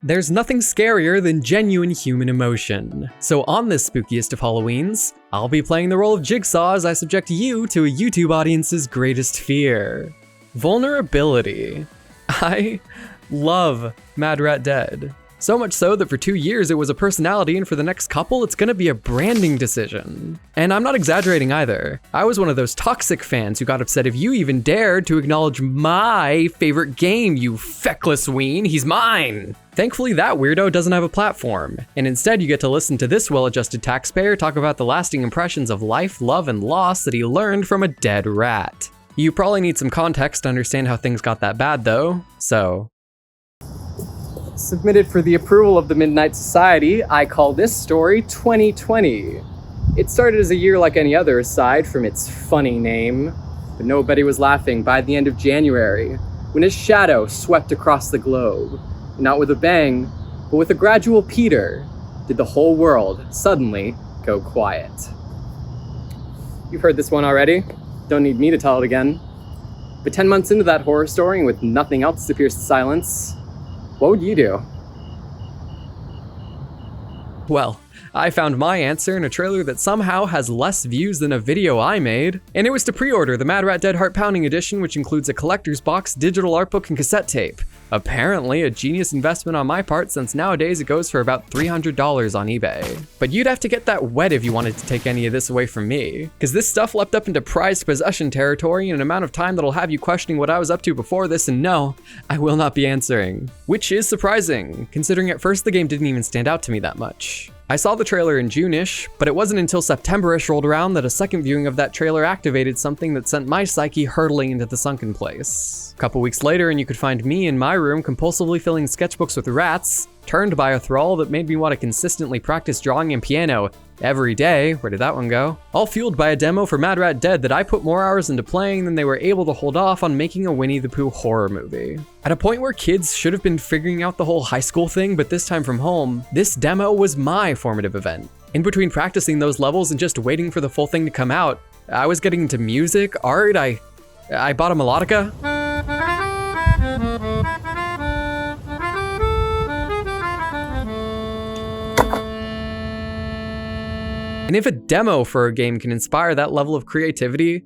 There's nothing scarier than genuine human emotion. So on this spookiest of Halloweens, I'll be playing the role of Jigsaw as I subject you to a YouTube audience's greatest fear. Vulnerability. I love Mad Rat Dead. So much so that for 2 years it was a personality, and for the next couple it's gonna be a branding decision. And I'm not exaggerating either. I was one of those toxic fans who got upset if you even dared to acknowledge my favorite game, you feckless ween, he's mine! Thankfully that weirdo doesn't have a platform, and instead you get to listen to this well-adjusted taxpayer talk about the lasting impressions of life, love, and loss that he learned from a dead rat. You probably need some context to understand how things got that bad though, so... Submitted for the approval of the Midnight Society, I call this story 2020. It started as a year like any other aside from its funny name, but nobody was laughing by the end of January, when his shadow swept across the globe. And not with a bang, but with a gradual peter, did the whole world suddenly go quiet. You've heard this one already, don't need me to tell it again. But 10 months into that horror story and with nothing else to pierce the silence, what would you do? Well, I found my answer in a trailer that somehow has less views than a video I made, and it was to pre-order the Mad Rat Dead Heart Pounding Edition, which includes a collector's box, digital art book, and cassette tape. Apparently a genius investment on my part, since nowadays it goes for about $300 on eBay. But you'd have to get that wet if you wanted to take any of this away from me, because this stuff leapt up into prized possession territory in an amount of time that'll have you questioning what I was up to before this, and no, I will not be answering. Which is surprising, considering at first the game didn't even stand out to me that much. I saw the trailer in June-ish, but it wasn't until September-ish rolled around that a second viewing of that trailer activated something that sent my psyche hurtling into the sunken place. A couple weeks later, and you could find me in my room compulsively filling sketchbooks with rats, turned by a thrall that made me want to consistently practice drawing and piano every day. Where did that one go? All fueled by a demo for Mad Rat Dead that I put more hours into playing than they were able to hold off on making a Winnie the Pooh horror movie. At a point where kids should have been figuring out the whole high school thing, but this time from home, this demo was my formative event. In between practicing those levels and just waiting for the full thing to come out, I was getting into music, art, I bought a melodica. And if a demo for a game can inspire that level of creativity,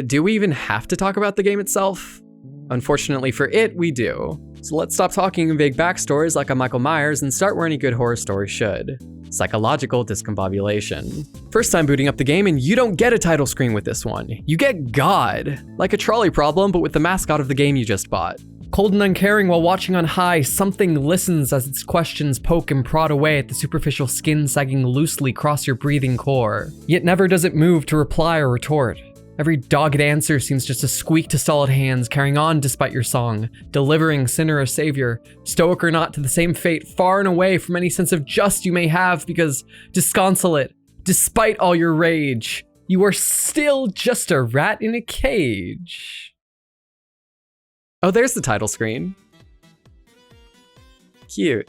do we even have to talk about the game itself? Unfortunately for it, we do. So let's stop talking in vague backstories like I'm Michael Myers and start where any good horror story should. Psychological discombobulation. First time booting up the game and you don't get a title screen with this one. You get God. Like a trolley problem, but with the mascot of the game you just bought. Cold and uncaring while watching on high, something listens as its questions poke and prod away at the superficial skin sagging loosely across your breathing core. Yet never does it move to reply or retort. Every dogged answer seems just a squeak to stalled hands, carrying on despite your song, delivering sinner a savior, stoic or not to the same fate, far and away from any sense of just you may have, because disconsolate, despite all your rage, you are still just a rat in a cage. Oh, there's the title screen. Cute.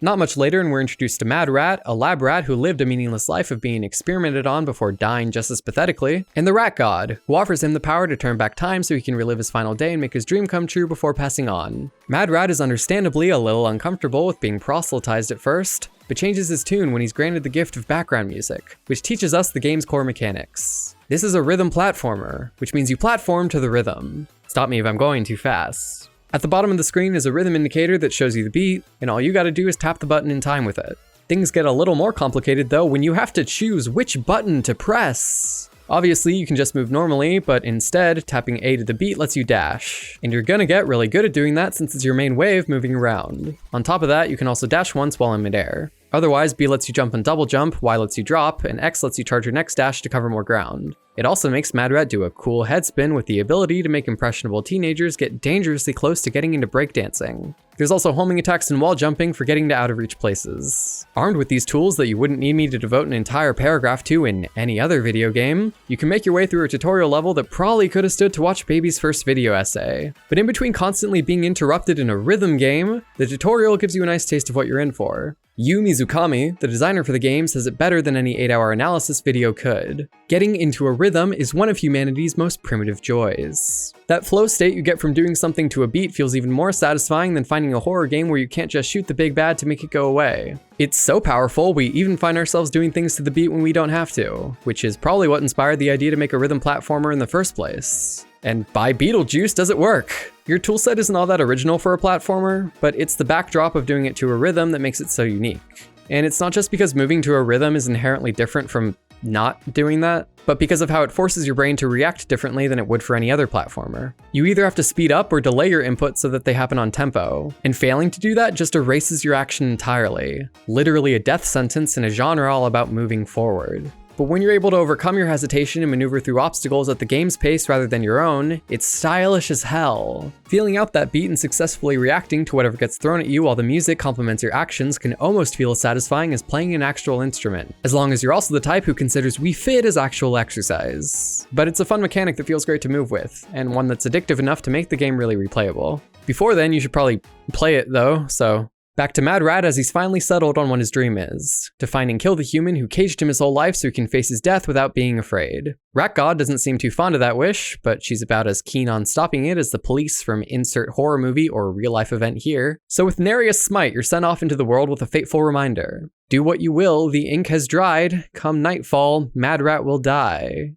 Not much later, and we're introduced to Mad Rat, a lab rat who lived a meaningless life of being experimented on before dying just as pathetically, and the Rat God, who offers him the power to turn back time so he can relive his final day and make his dream come true before passing on. Mad Rat is understandably a little uncomfortable with being proselytized at first, but changes his tune when he's granted the gift of background music, which teaches us the game's core mechanics. This is a rhythm platformer, which means you platform to the rhythm. Stop me if I'm going too fast. At the bottom of the screen is a rhythm indicator that shows you the beat, and all you gotta do is tap the button in time with it. Things get a little more complicated though when you have to choose which button to press. Obviously you can just move normally, but instead tapping A to the beat lets you dash. And you're gonna get really good at doing that since it's your main way of moving around. On top of that, you can also dash once while in midair. Otherwise, B lets you jump and double jump, Y lets you drop, and X lets you charge your next dash to cover more ground. It also makes Mad Rat do a cool head spin with the ability to make impressionable teenagers get dangerously close to getting into breakdancing. There's also homing attacks and wall jumping for getting to out of reach places. Armed with these tools that you wouldn't need me to devote an entire paragraph to in any other video game, you can make your way through a tutorial level that probably could have stood to watch Baby's first video essay. But in between constantly being interrupted in a rhythm game, the tutorial gives you a nice taste of what you're in for. Yu Mizukami, the designer for the game, says it better than any 8-hour analysis video could. Getting into a rhythm rhythm is one of humanity's most primitive joys. That flow state you get from doing something to a beat feels even more satisfying than finding a horror game where you can't just shoot the big bad to make it go away. It's so powerful, we even find ourselves doing things to the beat when we don't have to, which is probably what inspired the idea to make a rhythm platformer in the first place. And by Beetlejuice does it work! Your toolset isn't all that original for a platformer, but it's the backdrop of doing it to a rhythm that makes it so unique. And it's not just because moving to a rhythm is inherently different from not doing that, but because of how it forces your brain to react differently than it would for any other platformer. You either have to speed up or delay your inputs so that they happen on tempo, and failing to do that just erases your action entirely. Literally a death sentence in a genre all about moving forward. But when you're able to overcome your hesitation and maneuver through obstacles at the game's pace rather than your own, it's stylish as hell. Feeling out that beat and successfully reacting to whatever gets thrown at you while the music complements your actions can almost feel as satisfying as playing an actual instrument, as long as you're also the type who considers Wii Fit as actual exercise. But it's a fun mechanic that feels great to move with, and one that's addictive enough to make the game really replayable. Before then, you should probably play it though, so back to Mad Rat as he's finally settled on what his dream is, to find and kill the human who caged him his whole life so he can face his death without being afraid. Rat God doesn't seem too fond of that wish, but she's about as keen on stopping it as the police from insert horror movie or real life event here. So with nary a smite, you're sent off into the world with a fateful reminder. Do what you will, the ink has dried. Come nightfall, Mad Rat will die.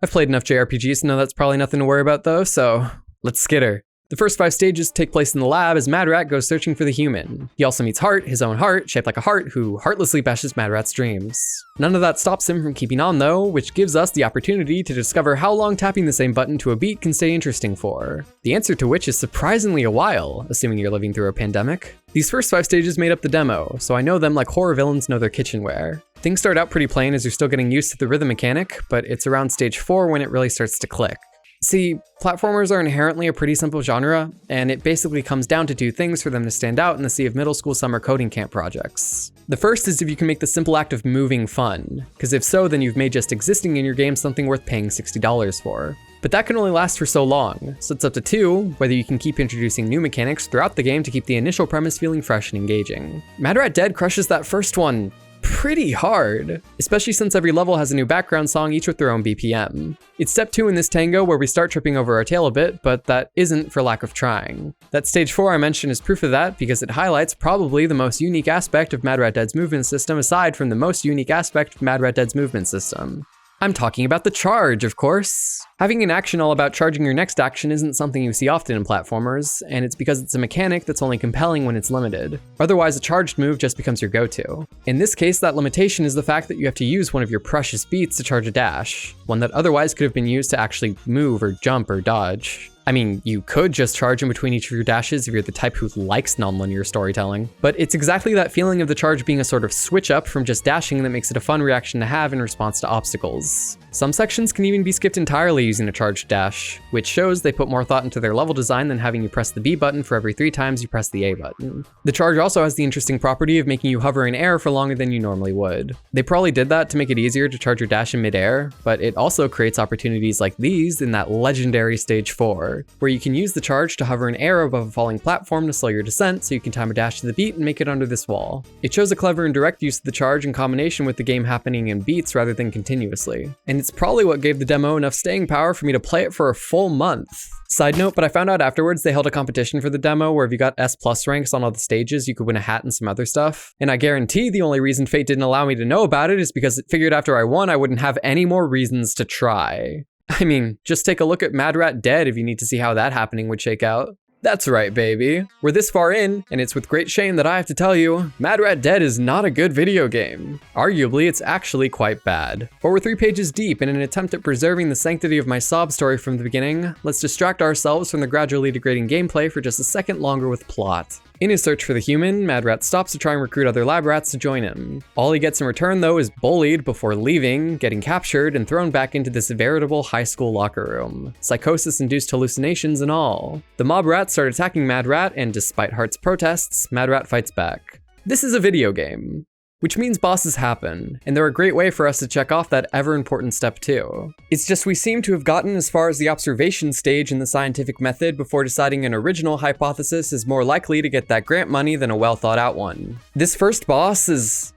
I've played enough JRPGs to know that's probably nothing to worry about though, so let's skitter. The first 5 stages take place in the lab as Mad Rat goes searching for the human. He also meets Heart, his own heart, shaped like a heart, who heartlessly bashes Mad Rat's dreams. None of that stops him from keeping on though, which gives us the opportunity to discover how long tapping the same button to a beat can stay interesting for. The answer to which is surprisingly a while, assuming you're living through a pandemic. These first 5 stages made up the demo, so I know them like horror villains know their kitchenware. Things start out pretty plain as you're still getting used to the rhythm mechanic, but it's around stage 4 when it really starts to click. See, platformers are inherently a pretty simple genre, and it basically comes down to 2 things for them to stand out in the sea of middle school summer coding camp projects. The first is if you can make the simple act of moving fun, because if so, then you've made just existing in your game something worth paying $60 for. But that can only last for so long, so it's up to 2, whether you can keep introducing new mechanics throughout the game to keep the initial premise feeling fresh and engaging. Mad Rat Dead crushes that first one pretty hard, especially since every level has a new background song, each with their own BPM. It's step 2 in this tango where we start tripping over our tail a bit, but that isn't for lack of trying. That stage 4 I mentioned is proof of that because it highlights probably the most unique aspect of Mad Rat Dead's movement system aside from the most unique aspect of Mad Rat Dead's movement system. I'm talking about the charge, of course. Having an action all about charging your next action isn't something you see often in platformers, and it's because it's a mechanic that's only compelling when it's limited. Otherwise, a charged move just becomes your go-to. In this case, that limitation is the fact that you have to use one of your precious beats to charge a dash, one that otherwise could have been used to actually move or jump or dodge. I mean, you could just charge in between each of your dashes if you're the type who likes nonlinear storytelling, but it's exactly that feeling of the charge being a sort of switch up from just dashing that makes it a fun reaction to have in response to obstacles. Some sections can even be skipped entirely using a charged dash, which shows they put more thought into their level design than having you press the B button for every 3 times you press the A button. The charge also has the interesting property of making you hover in air for longer than you normally would. They probably did that to make it easier to charge your dash in midair, but it also creates opportunities like these in that legendary stage 4, where you can use the charge to hover in air above a falling platform to slow your descent so you can time a dash to the beat and make it under this wall. It shows a clever and direct use of the charge in combination with the game happening in beats rather than continuously. And it's probably what gave the demo enough staying power for me to play it for a full month. Side note, but I found out afterwards they held a competition for the demo where if you got S+ ranks on all the stages, you could win a hat and some other stuff. And I guarantee the only reason Fate didn't allow me to know about it is because it figured after I won I wouldn't have any more reasons to try. I mean, just take a look at Mad Rat Dead if you need to see how that happening would shake out. That's right, baby. We're this far in, and it's with great shame that I have to tell you, Mad Rat Dead is not a good video game. Arguably, it's actually quite bad. But we're 3 pages deep in an attempt at preserving the sanctity of my sob story from the beginning. Let's distract ourselves from the gradually degrading gameplay for just a second longer with plot. In his search for the human, Mad Rat stops to try and recruit other lab rats to join him. All he gets in return though is bullied before leaving, getting captured, and thrown back into this veritable high school locker room. Psychosis-induced hallucinations and all. The mob rats start attacking Mad Rat, and despite Heart's protests, Mad Rat fights back. This is a video game, which means bosses happen, and they're a great way for us to check off that ever-important step too. It's just we seem to have gotten as far as the observation stage in the scientific method before deciding an original hypothesis is more likely to get that grant money than a well-thought-out one. This first boss is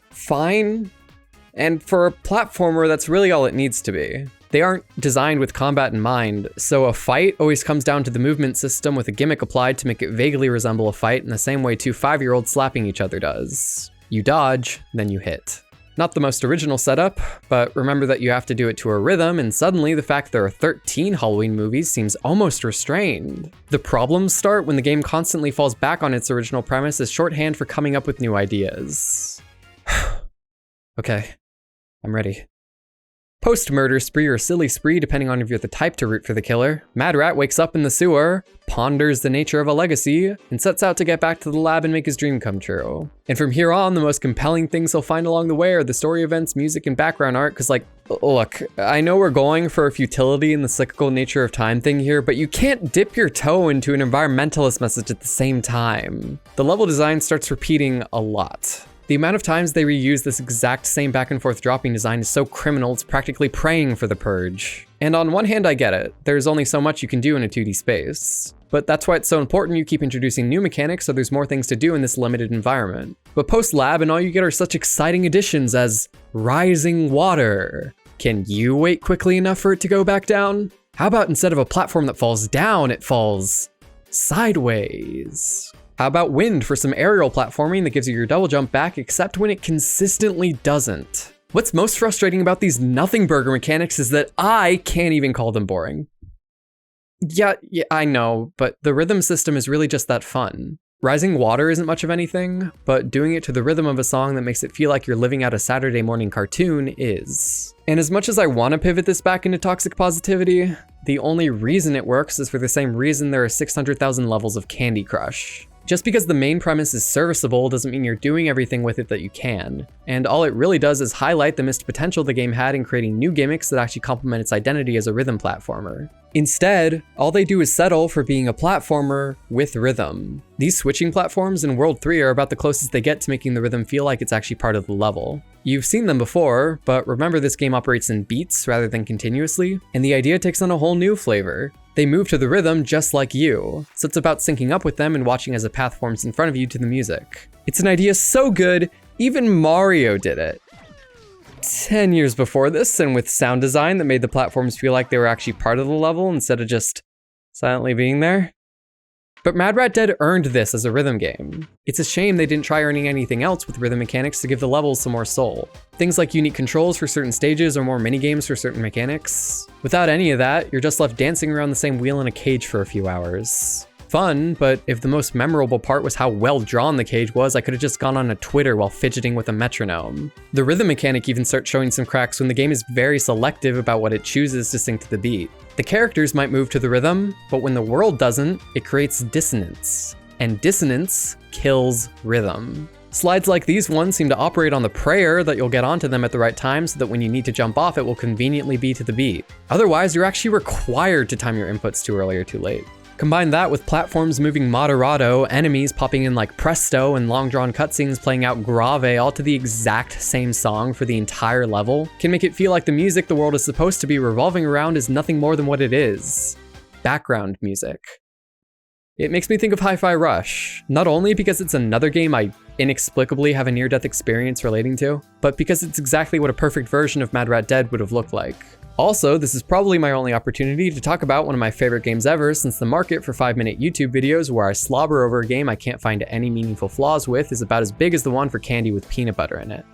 fine. And for a platformer, that's really all it needs to be. They aren't designed with combat in mind, so a fight always comes down to the movement system with a gimmick applied to make it vaguely resemble a fight in the same way two 5-year-olds slapping each other does. You dodge, then you hit. Not the most original setup, but remember that you have to do it to a rhythm, and suddenly the fact there are 13 Halloween movies seems almost restrained. The problems start when the game constantly falls back on its original premise as shorthand for coming up with new ideas. Okay, I'm ready. Post-murder spree or silly spree, depending on if you're the type to root for the killer, Mad Rat wakes up in the sewer, ponders the nature of a legacy, and sets out to get back to the lab and make his dream come true. And from here on, the most compelling things he'll find along the way are the story events, music, and background art, because look, I know we're going for a futility and the cyclical nature of time thing here, but you can't dip your toe into an environmentalist message at the same time. The level design starts repeating a lot. The amount of times they reuse this exact same back and forth dropping design is so criminal it's practically praying for the purge. And on one hand, I get it. There's only so much you can do in a 2D space. But that's why it's so important you keep introducing new mechanics so there's more things to do in this limited environment. But post-lab and all you get are such exciting additions as rising water. Can you wait quickly enough for it to go back down? How about instead of a platform that falls down, it falls sideways? How about wind for some aerial platforming that gives you your double jump back, except when it consistently doesn't? What's most frustrating about these nothing burger mechanics is that I can't even call them boring. Yeah, I know, but the rhythm system is really just that fun. Rising water isn't much of anything, but doing it to the rhythm of a song that makes it feel like you're living out a Saturday morning cartoon is. And as much as I want to pivot this back into toxic positivity, the only reason it works is for the same reason there are 600,000 levels of Candy Crush. Just because the main premise is serviceable doesn't mean you're doing everything with it that you can. And all it really does is highlight the missed potential the game had in creating new gimmicks that actually complement its identity as a rhythm platformer. Instead, all they do is settle for being a platformer with rhythm. These switching platforms in World 3 are about the closest they get to making the rhythm feel like it's actually part of the level. You've seen them before, but remember this game operates in beats rather than continuously, and the idea takes on a whole new flavor. They move to the rhythm just like you, so it's about syncing up with them and watching as a path forms in front of you to the music. It's an idea so good, even Mario did it. 10 years before this, and with sound design that made the platforms feel like they were actually part of the level instead of just silently being there. But Mad Rat Dead earned this as a rhythm game. It's a shame they didn't try earning anything else with rhythm mechanics to give the levels some more soul. Things like unique controls for certain stages or more minigames for certain mechanics. Without any of that, you're just left dancing around the same wheel in a cage for a few hours. Fun, but if the most memorable part was how well drawn the cage was, I could have just gone on a Twitter while fidgeting with a metronome. The rhythm mechanic even starts showing some cracks when the game is very selective about what it chooses to sync to the beat. The characters might move to the rhythm, but when the world doesn't, it creates dissonance. And dissonance kills rhythm. Slides like these ones seem to operate on the prayer that you'll get onto them at the right time so that when you need to jump off, it will conveniently be to the beat. Otherwise, you're actually required to time your inputs too early or too late. Combine that with platforms moving moderato, enemies popping in like presto, and long-drawn cutscenes playing out grave all to the exact same song for the entire level, can make it feel like the music the world is supposed to be revolving around is nothing more than what it is: background music. It makes me think of Hi-Fi Rush, not only because it's another game I inexplicably have a near-death experience relating to, but because it's exactly what a perfect version of Mad Rat Dead would have looked like. Also, this is probably my only opportunity to talk about one of my favorite games ever, since the market for 5-minute YouTube videos where I slobber over a game I can't find any meaningful flaws with is about as big as the one for candy with peanut butter in it.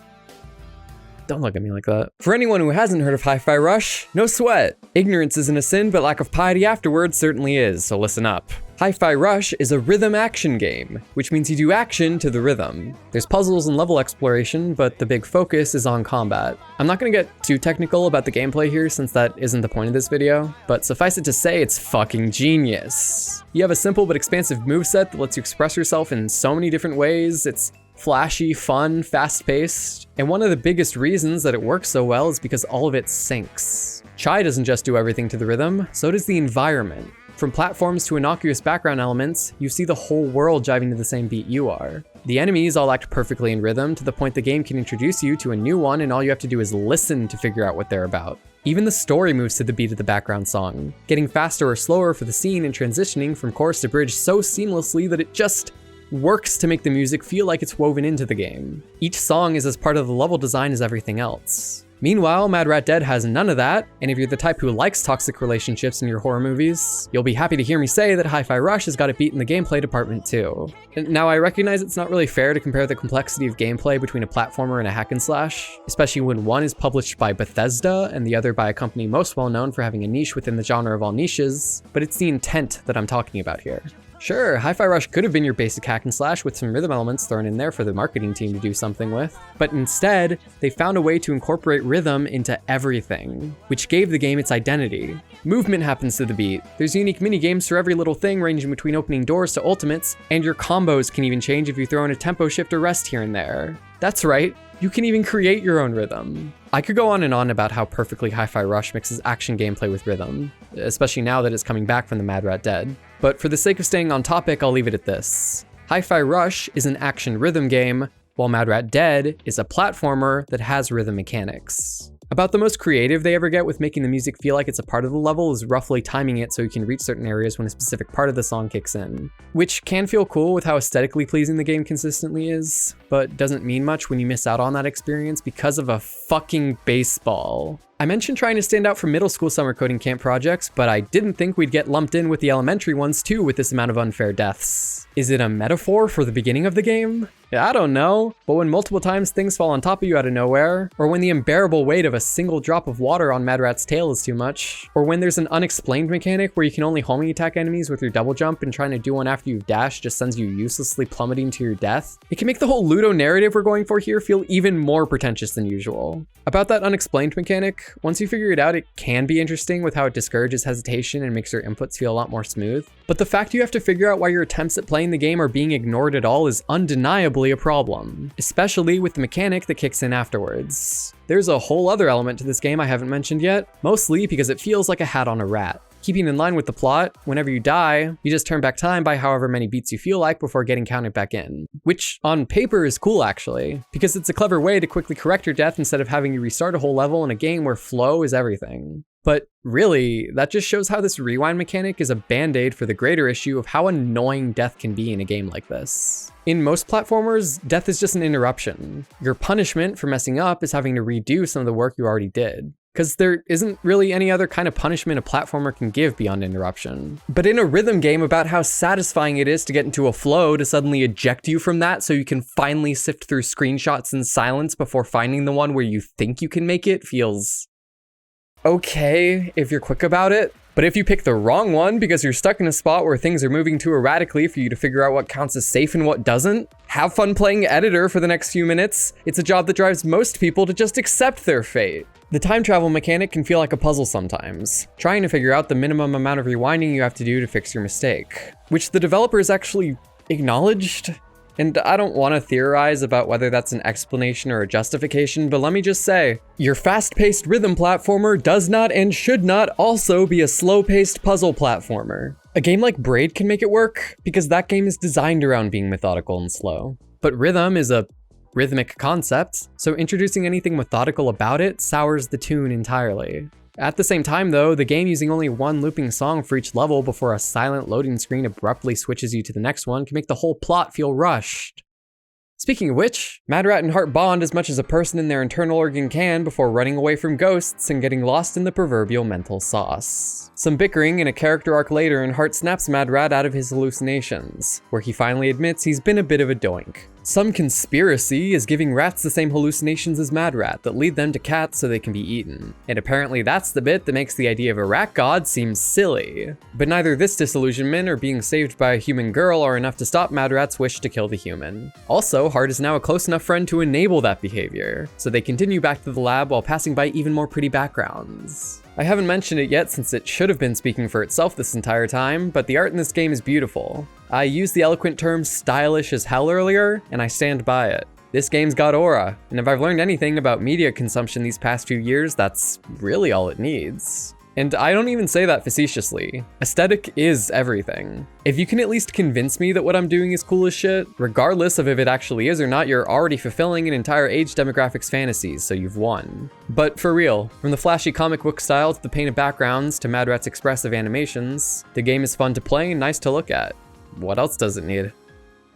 Don't look at me like that. For anyone who hasn't heard of Hi-Fi Rush, no sweat. Ignorance isn't a sin, but lack of piety afterwards certainly is, so listen up. Hi-Fi Rush is a rhythm action game, which means you do action to the rhythm. There's puzzles and level exploration, but the big focus is on combat. I'm not gonna get too technical about the gameplay here since that isn't the point of this video, but suffice it to say it's fucking genius. You have a simple but expansive moveset that lets you express yourself in so many different ways. It's flashy, fun, fast-paced, and one of the biggest reasons that it works so well is because all of it syncs. Chai doesn't just do everything to the rhythm, so does the environment. From platforms to innocuous background elements, you see the whole world jiving to the same beat you are. The enemies all act perfectly in rhythm to the point the game can introduce you to a new one and all you have to do is listen to figure out what they're about. Even the story moves to the beat of the background song, getting faster or slower for the scene and transitioning from chorus to bridge so seamlessly that it just works to make the music feel like it's woven into the game. Each song is as part of the level design as everything else. Meanwhile, Mad Rat Dead has none of that, and if you're the type who likes toxic relationships in your horror movies, you'll be happy to hear me say that Hi-Fi Rush has got it beat in the gameplay department too. Now, I recognize it's not really fair to compare the complexity of gameplay between a platformer and a hack and slash, especially when one is published by Bethesda and the other by a company most well known for having a niche within the genre of all niches, but it's the intent that I'm talking about here. Sure, Hi-Fi Rush could have been your basic hack and slash with some rhythm elements thrown in there for the marketing team to do something with, but instead, they found a way to incorporate rhythm into everything, which gave the game its identity. Movement happens to the beat, there's unique minigames for every little thing ranging between opening doors to ultimates, and your combos can even change if you throw in a tempo shift or rest here and there. That's right, you can even create your own rhythm. I could go on and on about how perfectly Hi-Fi Rush mixes action gameplay with rhythm, especially now that it's coming back from the Mad Rat Dead. But for the sake of staying on topic, I'll leave it at this. Hi-Fi Rush is an action rhythm game, while Mad Rat Dead is a platformer that has rhythm mechanics. About the most creative they ever get with making the music feel like it's a part of the level is roughly timing it so you can reach certain areas when a specific part of the song kicks in. Which can feel cool with how aesthetically pleasing the game consistently is, but doesn't mean much when you miss out on that experience because of a fucking baseball. I mentioned trying to stand out from middle school summer coding camp projects, but I didn't think we'd get lumped in with the elementary ones too with this amount of unfair deaths. Is it a metaphor for the beginning of the game? I don't know, but when multiple times things fall on top of you out of nowhere, or when the unbearable weight of a single drop of water on Mad Rat's tail is too much, or when there's an unexplained mechanic where you can only homing attack enemies with your double jump and trying to do one after you've dashed just sends you uselessly plummeting to your death, it can make the whole Ludo narrative we're going for here feel even more pretentious than usual. About that unexplained mechanic, once you figure it out, it can be interesting with how it discourages hesitation and makes your inputs feel a lot more smooth. But the fact you have to figure out why your attempts at playing the game are being ignored at all is undeniably a problem, especially with the mechanic that kicks in afterwards. There's a whole other element to this game I haven't mentioned yet, mostly because it feels like a hat on a rat. Keeping in line with the plot, whenever you die, you just turn back time by however many beats you feel like before getting counted back in. Which, on paper, is cool actually, because it's a clever way to quickly correct your death instead of having you restart a whole level in a game where flow is everything. But really, that just shows how this rewind mechanic is a band-aid for the greater issue of how annoying death can be in a game like this. In most platformers, death is just an interruption. Your punishment for messing up is having to redo some of the work you already did. Because there isn't really any other kind of punishment a platformer can give beyond interruption. But in a rhythm game about how satisfying it is to get into a flow to suddenly eject you from that so you can finally sift through screenshots in silence before finding the one where you think you can make it feels okay if you're quick about it. But if you pick the wrong one because you're stuck in a spot where things are moving too erratically for you to figure out what counts as safe and what doesn't, have fun playing editor for the next few minutes. It's a job that drives most people to just accept their fate. The time travel mechanic can feel like a puzzle sometimes, trying to figure out the minimum amount of rewinding you have to do to fix your mistake, which the developers actually acknowledged. And I don't want to theorize about whether that's an explanation or a justification, but let me just say, your fast-paced rhythm platformer does not and should not also be a slow-paced puzzle platformer. A game like Braid can make it work, because that game is designed around being methodical and slow. But rhythm is a rhythmic concept, so introducing anything methodical about it sours the tune entirely. At the same time though, the game using only one looping song for each level before a silent loading screen abruptly switches you to the next one can make the whole plot feel rushed. Speaking of which, Mad Rat and Heart bond as much as a person in their internal organ can before running away from ghosts and getting lost in the proverbial mental sauce. Some bickering and a character arc later, and Heart snaps Mad Rat out of his hallucinations, where he finally admits he's been a bit of a doink. Some conspiracy is giving rats the same hallucinations as Mad Rat that lead them to cats so they can be eaten. And apparently that's the bit that makes the idea of a rat god seem silly. But neither this disillusionment or being saved by a human girl are enough to stop Mad Rat's wish to kill the human. Also, Heart is now a close enough friend to enable that behavior, so they continue back to the lab while passing by even more pretty backgrounds. I haven't mentioned it yet since it should have been speaking for itself this entire time, but the art in this game is beautiful. I used the eloquent term stylish as hell earlier, and I stand by it. This game's got aura, and if I've learned anything about media consumption these past few years, that's really all it needs. And I don't even say that facetiously. Aesthetic is everything. If you can at least convince me that what I'm doing is cool as shit, regardless of if it actually is or not, you're already fulfilling an entire age demographic's fantasies, so you've won. But for real, from the flashy comic book style to the painted backgrounds to Mad Rat's expressive animations, the game is fun to play and nice to look at. What else does it need?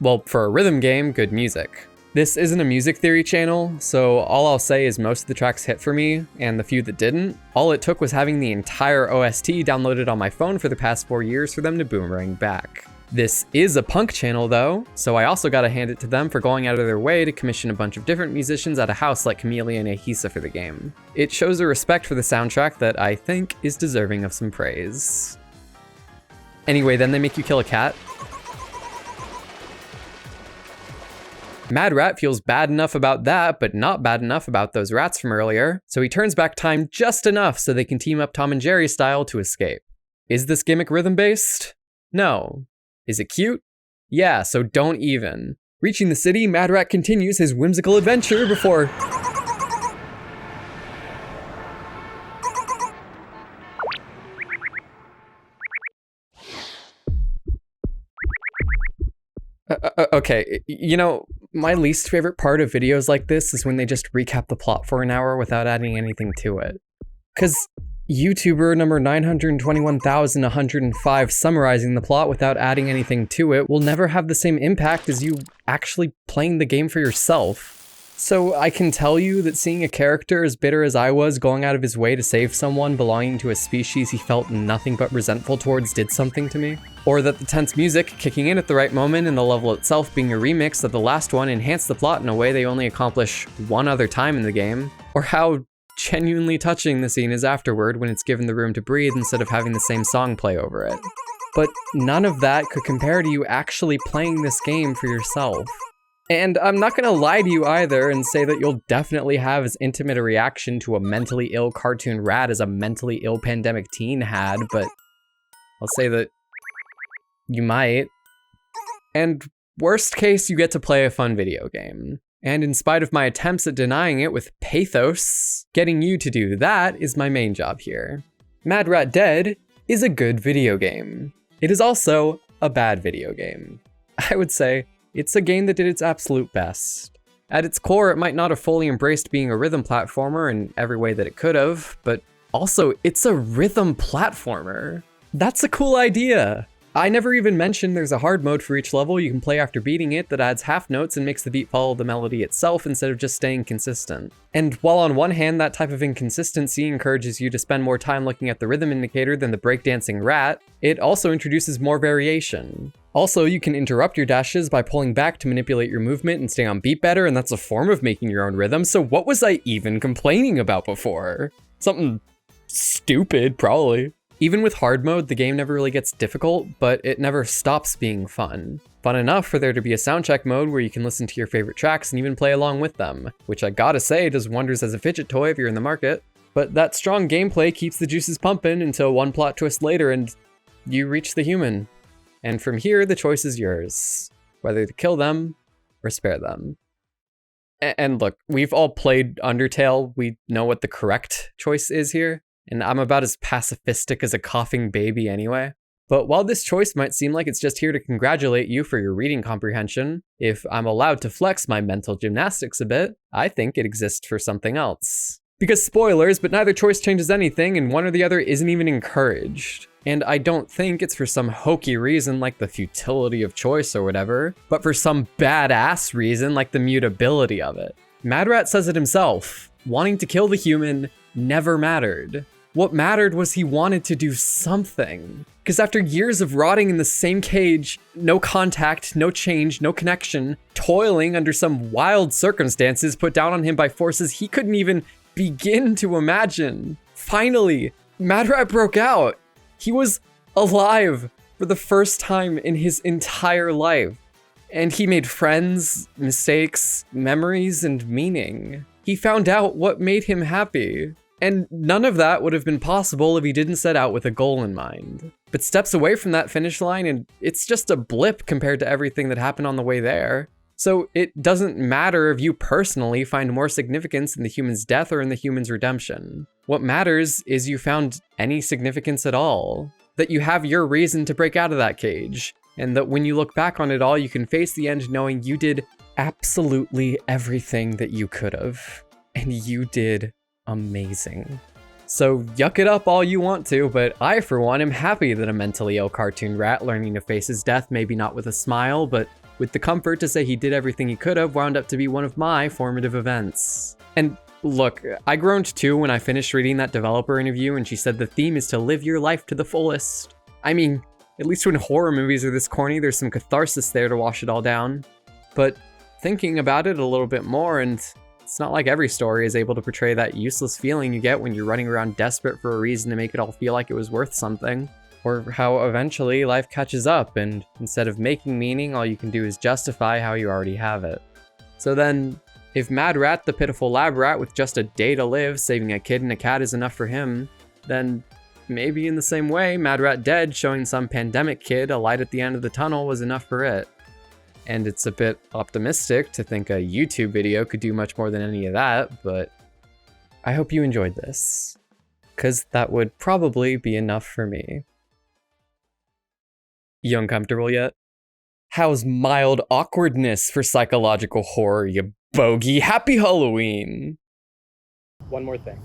Well, for a rhythm game, good music. This isn't a music theory channel, so all I'll say is most of the tracks hit for me, and the few that didn't, all it took was having the entire OST downloaded on my phone for the past 4 years for them to boomerang back. This is a punk channel though, so I also gotta hand it to them for going out of their way to commission a bunch of different musicians at a house like Chameleon and Ahisa for the game. It shows a respect for the soundtrack that I think is deserving of some praise. Anyway, then they make you kill a cat. Mad Rat feels bad enough about that, but not bad enough about those rats from earlier, so he turns back time just enough so they can team up Tom and Jerry style to escape. Is this gimmick rhythm-based? No. Is it cute? Yeah, so don't even. Reaching the city, Mad Rat continues his whimsical adventure before... Okay, you know, my least favorite part of videos like this is when they just recap the plot for an hour without adding anything to it. Cause YouTuber number 921,105 summarizing the plot without adding anything to it will never have the same impact as you actually playing the game for yourself. So I can tell you that seeing a character as bitter as I was going out of his way to save someone belonging to a species he felt nothing but resentful towards did something to me. Or that the tense music kicking in at the right moment and the level itself being a remix of the last one enhanced the plot in a way they only accomplish one other time in the game. Or how genuinely touching the scene is afterward when it's given the room to breathe instead of having the same song play over it. But none of that could compare to you actually playing this game for yourself. And I'm not gonna lie to you either and say that you'll definitely have as intimate a reaction to a mentally ill cartoon rat as a mentally ill pandemic teen had, but I'll say that you might. And worst case, you get to play a fun video game. And in spite of my attempts at denying it with pathos, getting you to do that is my main job here. Mad Rat Dead is a good video game. It is also a bad video game. I would say it's a game that did its absolute best. At its core, it might not have fully embraced being a rhythm platformer in every way that it could have, but also it's a rhythm platformer. That's a cool idea. I never even mentioned there's a hard mode for each level you can play after beating it that adds half notes and makes the beat follow the melody itself instead of just staying consistent. And while on one hand that type of inconsistency encourages you to spend more time looking at the rhythm indicator than the breakdancing rat, it also introduces more variation. Also, you can interrupt your dashes by pulling back to manipulate your movement and stay on beat better, and that's a form of making your own rhythm, so what was I even complaining about before? Something stupid, probably. Even with hard mode, the game never really gets difficult, but it never stops being fun. Fun enough for there to be a soundcheck mode where you can listen to your favorite tracks and even play along with them, which I gotta say does wonders as a fidget toy if you're in the market. But that strong gameplay keeps the juices pumping until one plot twist later and you reach the human. And from here, the choice is yours, whether to kill them or spare them. And look, we've all played Undertale, we know what the correct choice is here. And I'm about as pacifistic as a coughing baby anyway. But while this choice might seem like it's just here to congratulate you for your reading comprehension, if I'm allowed to flex my mental gymnastics a bit, I think it exists for something else. Because spoilers, but neither choice changes anything and one or the other isn't even encouraged. And I don't think it's for some hokey reason like the futility of choice or whatever, but for some badass reason like the mutability of it. Mad Rat says it himself, wanting to kill the human never mattered. What mattered was he wanted to do something. Because after years of rotting in the same cage, no contact, no change, no connection, toiling under some wild circumstances put down on him by forces he couldn't even begin to imagine, finally, Mad Rat broke out. He was alive for the first time in his entire life. And he made friends, mistakes, memories, and meaning. He found out what made him happy. And none of that would have been possible if he didn't set out with a goal in mind. But steps away from that finish line and it's just a blip compared to everything that happened on the way there. So it doesn't matter if you personally find more significance in the human's death or in the human's redemption. What matters is you found any significance at all. That you have your reason to break out of that cage. And that when you look back on it all, you can face the end knowing you did absolutely everything that you could have. And you did amazing. So yuck it up all you want to, but I for one am happy that a mentally ill cartoon rat learning to face his death, maybe not with a smile, but with the comfort to say he did everything he could have wound up to be one of my formative events. And look, I groaned too when I finished reading that developer interview and she said the theme is to live your life to the fullest. I mean, at least when horror movies are this corny, there's some catharsis there to wash it all down. But thinking about it a little bit more, and it's not like every story is able to portray that useless feeling you get when you're running around desperate for a reason to make it all feel like it was worth something. Or how eventually life catches up and instead of making meaning, all you can do is justify how you already have it. So then, if Mad Rat, the pitiful lab rat with just a day to live, saving a kid and a cat is enough for him, then maybe in the same way, Mad Rat Dead showing some pandemic kid a light at the end of the tunnel was enough for it. And it's a bit optimistic to think a YouTube video could do much more than any of that, but I hope you enjoyed this, 'cause that would probably be enough for me. You uncomfortable yet? How's mild awkwardness for psychological horror, you bogey? Happy Halloween! One more thing.